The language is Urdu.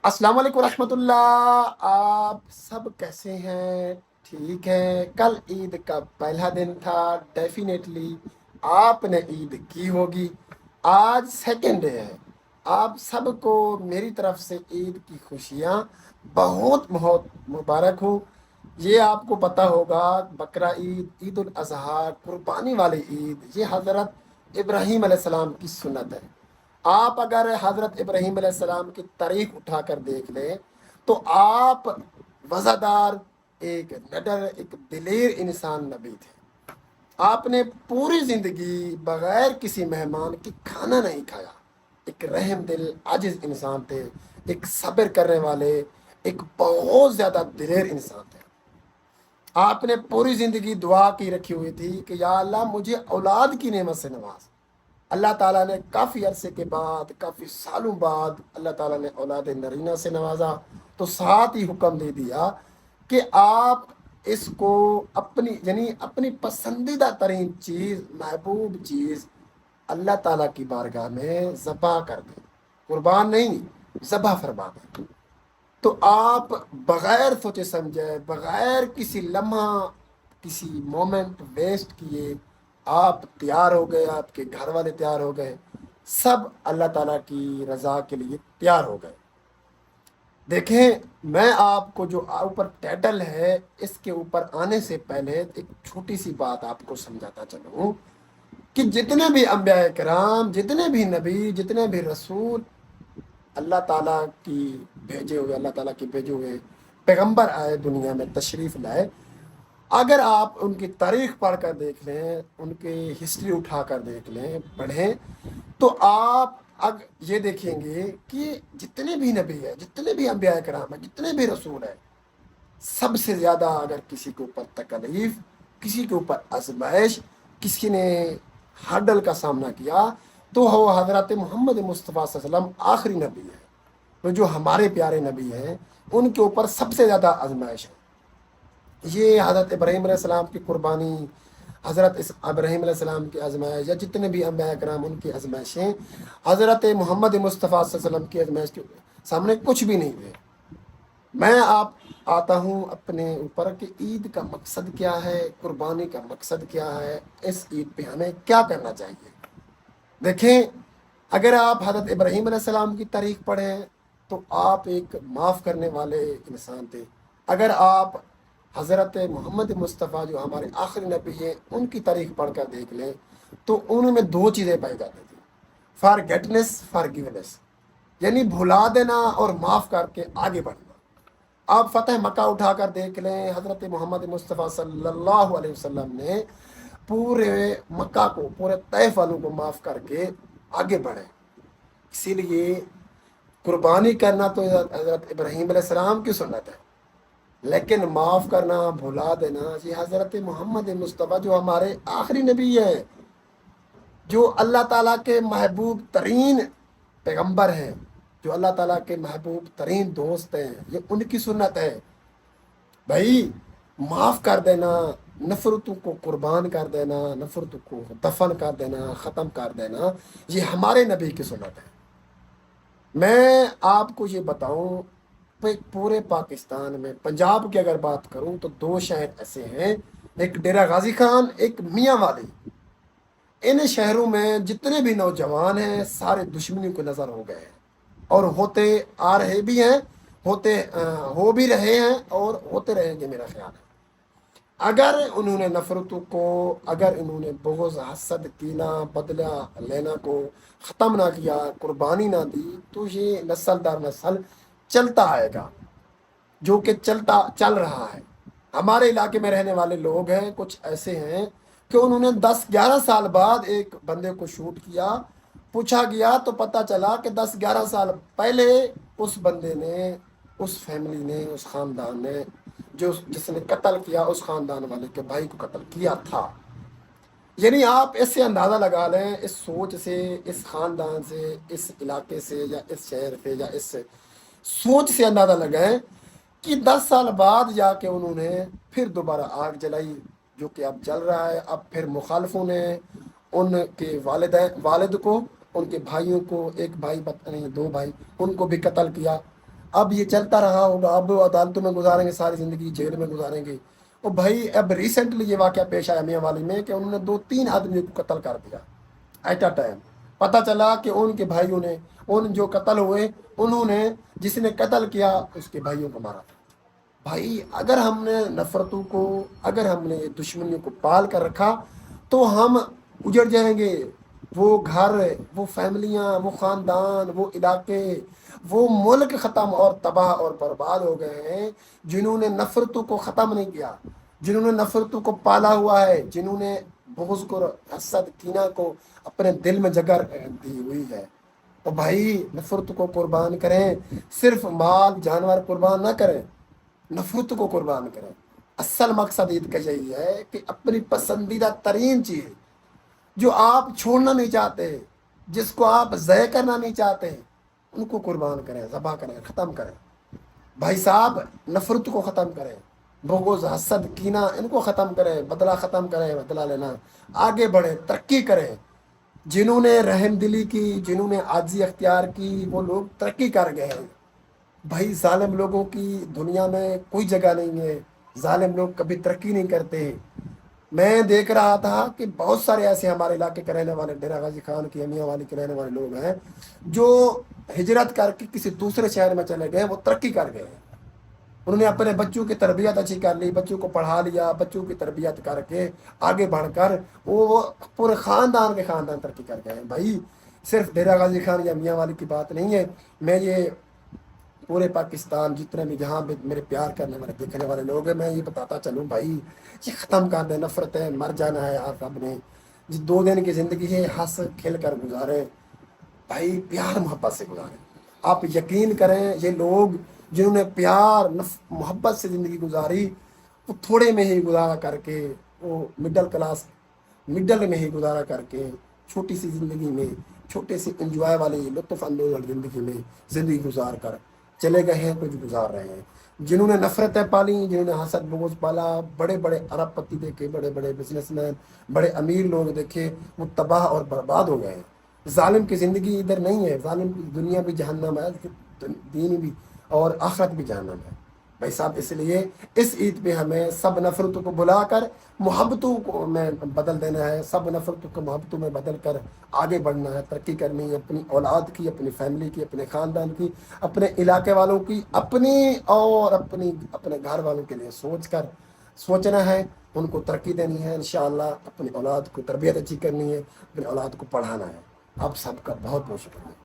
السلام علیکم ورحمۃ اللہ، آپ سب کیسے ہیں؟ ٹھیک ہے؟ کل عید کا پہلا دن تھا، ڈیفینیٹلی آپ نے عید کی ہوگی۔ آج سیکنڈ ڈے ہے۔ آپ سب کو میری طرف سے عید کی خوشیاں بہت بہت مبارک ہوں۔ یہ آپ کو پتہ ہوگا، بقرہ عید، عید الاضحیٰ، قربانی والی عید، یہ حضرت ابراہیم علیہ السلام کی سنت ہے۔ آپ اگر حضرت ابراہیم علیہ السلام کی تاریخ اٹھا کر دیکھ لیں تو آپ وزادار، ایک نڈر، ایک دلیر انسان نبی تھے۔ آپ نے پوری زندگی بغیر کسی مہمان کی کھانا نہیں کھایا۔ ایک رحم دل عاجز انسان تھے، ایک صبر کرنے والے، ایک بہت زیادہ دلیر انسان تھے۔ آپ نے پوری زندگی دعا کی رکھی ہوئی تھی کہ یا اللہ مجھے اولاد کی نعمت سے نواز۔ اللہ تعالیٰ نے کافی عرصے کے بعد، کافی سالوں بعد اللہ تعالیٰ نے اولاد نرینہ سے نوازا، تو ساتھ ہی حکم دے دیا کہ آپ اس کو اپنی پسندیدہ ترین چیز، محبوب چیز اللہ تعالیٰ کی بارگاہ میں ذبح کر دیں، قربان نہیں، ذبح فرما دیں۔ تو آپ بغیر سوچے سمجھے، بغیر کسی لمحہ، کسی مومنٹ ویسٹ کیے، آپ تیار ہو گئے، آپ کے گھر والے تیار ہو گئے، سب اللہ تعالیٰ کی رضا کے لیے تیار ہو گئے۔ دیکھیں، میں آپ کو جو اوپر ٹائٹل ہے اس کے اوپر آنے سے پہلے ایک چھوٹی سی بات آپ کو سمجھاتا چلوں کہ جتنے بھی انبیاء کرام، جتنے بھی نبی، جتنے بھی رسول اللہ تعالیٰ کی اللہ تعالیٰ کی بھیجے ہوئے پیغمبر آئے، دنیا میں تشریف لائے، اگر آپ ان کی تاریخ پڑھ کر دیکھ لیں، ان کی ہسٹری اٹھا کر دیکھ لیں، پڑھیں، تو آپ یہ دیکھیں گے کہ جتنے بھی نبی ہیں، جتنے بھی انبیاء کرام ہیں، جتنے بھی رسول ہیں، سب سے زیادہ اگر کسی کے اوپر تکلیف، کسی کے اوپر آزمائش، کسی نے ہرڈل کا سامنا کیا، تو وہ حضرت محمد مصطفیٰ صلی اللہ علیہ وسلم آخری نبی ہے۔ تو جو ہمارے پیارے نبی ہیں ان کے اوپر سب سے زیادہ آزمائش ہے۔ یہ حضرت ابراہیم علیہ السلام کی قربانی، حضرت ابراہیم علیہ السلام کی آزمائش، یا جتنے بھی انبیاء کرام ان کی آزمائشیں حضرت محمد مصطفیٰ صلی اللہ علیہ وسلم کی آزمائش کے سامنے کچھ بھی نہیں ہے۔ میں آپ آتا ہوں اپنے اوپر کہ عید کا مقصد کیا ہے، قربانی کا مقصد کیا ہے، اس عید پہ ہمیں کیا کرنا چاہیے۔ دیکھیں، اگر آپ حضرت ابراہیم علیہ السلام کی تاریخ پڑھیں تو آپ ایک معاف کرنے والے انسان تھے۔ اگر آپ حضرت محمد مصطفیٰ جو ہمارے آخری نبی ہیں ان کی تاریخ پڑھ کر دیکھ لیں تو ان میں دو چیزیں پائی جاتی تھیں: فارگیٹنس، فارگیونیس، یعنی بھلا دینا اور معاف کر کے آگے بڑھنا۔ آپ فتح مکہ اٹھا کر دیکھ لیں، حضرت محمد مصطفیٰ صلی اللہ علیہ وسلم نے پورے مکہ کو، پورے طائف والوں کو معاف کر کے آگے بڑھے۔ اسی لیے قربانی کرنا تو حضرت ابراہیم علیہ السلام کی سنت ہے، لیکن معاف کرنا، بھلا دینا، یہ حضرت محمد مصطفیٰ جو ہمارے آخری نبی ہیں، جو اللہ تعالیٰ کے محبوب ترین پیغمبر ہیں، جو اللہ تعالیٰ کے محبوب ترین دوست ہیں، یہ ان کی سنت ہے۔ بھائی، معاف کر دینا، نفرتوں کو قربان کر دینا، نفرتوں کو دفن کر دینا، ختم کر دینا، یہ ہمارے نبی کی سنت ہے۔ میں آپ کو یہ بتاؤں، پورے پاکستان میں پنجاب کی اگر بات کروں تو دو شہر ایسے ہیں، ایک ڈیرہ غازی خان، ایک میاں والی۔ ان شہروں میں جتنے بھی نوجوان ہیں سارے دشمنی کو نظر ہو گئے ہیں، اور ہوتے آ رہے بھی ہیں، ہو بھی رہے ہیں، اور ہوتے رہیں گے میرا خیال ہے۔ اگر انہوں نے نفرتوں کو، اگر انہوں نے بغض، حسد، کینہ، بدلہ لینا کو ختم نہ کیا، قربانی نہ دی، تو یہ نسل در نسل چلتا آئے گا، جو کہ چل رہا ہے۔ ہمارے علاقے میں رہنے والے لوگ ہیں، کچھ ایسے ہیں کہ انہوں نے 10-11 سال بعد ایک بندے کو شوٹ کیا، پوچھا گیا تو پتہ چلا کہ 10-11 سال پہلے اس بندے نے، اس فیملی نے، اس خاندان نے، جس نے قتل کیا، اس خاندان والے کے بھائی کو قتل کیا تھا۔ یعنی آپ اس سے اندازہ لگا لیں، اس سوچ سے، اس خاندان سے، اس علاقے سے، یا اس شہر سے، یا اس سوچ سے اندازہ لگائیں کہ 10 سال بعد جا کے انہوں نے پھر دوبارہ آگ جلائی، جو کہ اب جل رہا ہے۔ اب پھر مخالفوں نے ان کے والد کو، ان کے بھائیوں کو، ایک بھائی نہیں، 2 بھائی، ان کو بھی قتل کیا۔ اب یہ چلتا رہا ہوگا، اب وہ عدالتوں میں گزاریں گے ساری زندگی، جیل میں گزاریں گے۔ اور بھائی اب ریسنٹلی یہ واقعہ پیش آیا میاں والی میں کہ انہوں نے 2-3 آدمی کو قتل کر دیا ایٹ اے ٹائم۔ پتہ چلا کہ ان کے بھائیوں نے، ان جو قتل ہوئے، انہوں نے، جس نے قتل کیا اس کے بھائیوں کو مارا تھا۔ بھائی اگر ہم نے نفرتوں کو، اگر ہم نے دشمنیوں کو پال کر رکھا تو ہم اجڑ جائیں گے۔ وہ گھر، وہ فیملیاں، وہ خاندان، وہ علاقے، وہ ملک ختم اور تباہ اور برباد ہو گئے ہیں جنہوں نے نفرتوں کو ختم نہیں کیا، جنہوں نے نفرتوں کو پالا ہوا ہے، جنہوں نے بغض کو، حسد، کینہ کو اپنے دل میں جگہ دی ہوئی ہے۔ تو بھائی نفرت کو قربان کریں، صرف مال جانور قربان نہ کریں، نفرت کو قربان کریں۔ اصل مقصد عید کا یہی ہے کہ اپنی پسندیدہ ترین چیز جو آپ چھوڑنا نہیں چاہتے، جس کو آپ ضائع کرنا نہیں چاہتے، ان کو قربان کریں، ذبح کریں، ختم کریں۔ بھائی صاحب نفرت کو ختم کریں، بغض، حسد، کینہ، ان کو ختم کریں، بدلہ ختم کریں، بدلہ لینا، آگے بڑھیں، ترقی کریں۔ جنہوں نے رحم دلی کی، جنہوں نے عاجزی اختیار کی، وہ لوگ ترقی کر گئے ہیں۔ بھائی ظالم لوگوں کی دنیا میں کوئی جگہ نہیں ہے، ظالم لوگ کبھی ترقی نہیں کرتے۔ میں دیکھ رہا تھا کہ بہت سارے ایسے ہمارے علاقے کے رہنے والے، ڈیرہ غازی خان کی، میاں والی کے رہنے والے لوگ ہیں جو ہجرت کر کے کسی دوسرے شہر میں چلے گئے، وہ ترقی کر گئے ہیں۔ انہوں نے اپنے بچوں کی تربیت اچھی کر لی، بچوں کو پڑھا لیا، بچوں کی تربیت کر کے آگے بڑھ کر وہ پورے خاندان کے خاندان ترقی کر گئے ہیں۔ بھائی صرف ڈیرہ غازی خان یا میاں والی کی بات نہیں ہے، میں یہ پورے پاکستان جتنے بھی جہاں بھی میرے پیار کرنے والے دیکھنے والے لوگ ہیں، میں یہ بتاتا چلوں بھائی یہ ختم کر دیں، نفرتیں، مر جانا ہے آپ سب نے، جس 2 دن کی زندگی ہے ہنس کھیل کر گزارے، بھائی پیار محبت سے گزارے۔ آپ یقین کریں یہ لوگ جنہوں نے پیار محبت سے زندگی گزاری، وہ تھوڑے میں ہی گزارا کر کے، وہ مڈل کلاس، مڈل میں ہی گزارا کر کے، چھوٹی سی زندگی میں، چھوٹے سی انجوائے والی، لطف اندوز والی زندگی میں زندگی گزار کر چلے گئے ہیں، کچھ گزار رہے ہیں۔ جنہوں نے نفرتیں پالی، جنہوں نے حسد بغض پالا، بڑے بڑے ارب پتی دیکھے، بڑے بڑے بزنس مین، بڑے امیر لوگ دیکھے، وہ تباہ اور برباد ہو گئے ہیں۔ ظالم کی زندگی ادھر نہیں ہے، ظالم کی دنیا بھی جہنم ہے، دین بھی اور آخرت بھی جہنم ہے۔ بھائی صاحب اس لیے اس عید پہ ہمیں سب نفرتوں کو بلا کر محبتوں کو میں بدل دینا ہے، سب نفرتوں کو محبتوں میں بدل کر آگے بڑھنا ہے، ترقی کرنی ہے، اپنی اولاد کی، اپنی فیملی کی، اپنے خاندان کی، اپنے علاقے والوں کی، اپنی اور اپنے گھر والوں کے لیے سوچنا ہے، ان کو ترقی دینی ہے، انشاءاللہ اپنی اولاد کو تربیت اچھی کرنی ہے، اپنی اولاد کو پڑھانا ہے۔ آپ سب کا بہت بہت شکریہ۔